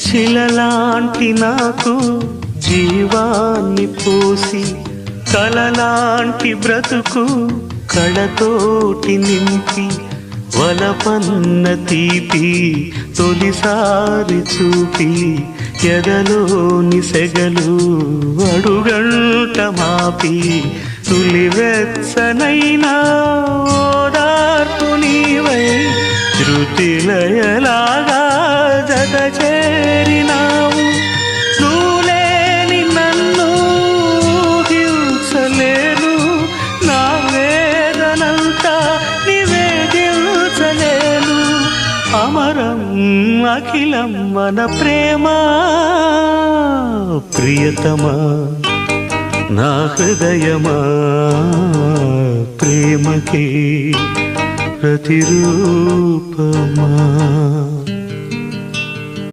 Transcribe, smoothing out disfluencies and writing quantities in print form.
శిలలాంటి నాకు జీవాన్ని పోసి కలలాంటి బ్రతుకు కళతోటి నింపి వలపన్న తీపి తొలిసారి చూపి ఎదలోని సెగలు అడుగంట మాపి తులివెచ్చనైనా ఓదార్పు నీవై శృతిలయలాగా జత చేరినావు నువ్వులేని నన్ను హింసలేను నా వేదనంతా నివేదించలేను అమరం అఖిలం మన ప్రేమ ప్రియతమా నా హృదయమా ప్రేమకి ప్రతిరూపమా